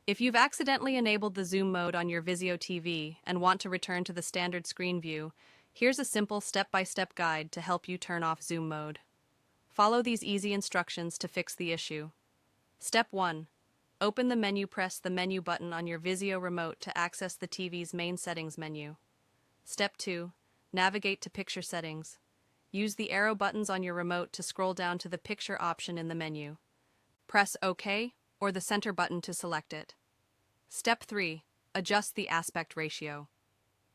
If you've accidentally enabled the zoom mode on your Vizio TV and want to return to the standard screen view, here's a simple step-by-step guide to help you turn off zoom mode. Follow these easy instructions to fix the issue. Step 1. Open the menu. Press the menu button on your Vizio remote to access the TV's main settings menu. Step 2. Navigate to Picture Settings. Use the arrow buttons on your remote to scroll down to the Picture option in the menu. Press OK or the center button to select it. Step 3. Adjust the aspect ratio.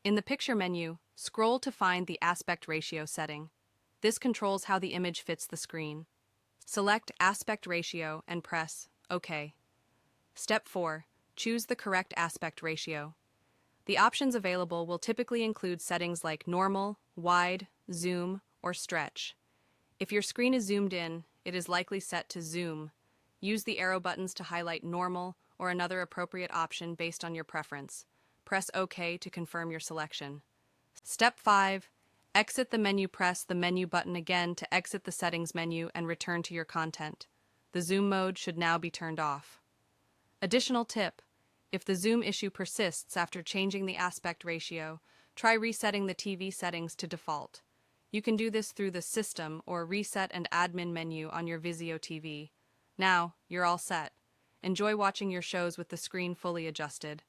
In the Picture menu, scroll to find the aspect ratio setting. This controls how the image fits the screen. Select Aspect Ratio and press OK. Step 4. Choose the correct aspect ratio. The options available will typically include settings like normal, wide, zoom, or stretch. If your screen is zoomed in, it is likely set to zoom. Use the arrow buttons to highlight normal or another appropriate option based on your preference. Press OK to confirm your selection. Step 5. Exit the menu. Press the menu button again to exit the settings menu and return to your content. The zoom mode should now be turned off. Additional tip: if the zoom issue persists after changing the aspect ratio, try resetting the TV settings to default. You can do this through the System or Reset and Admin menu on your Vizio TV. Now, you're all set. Enjoy watching your shows with the screen fully adjusted.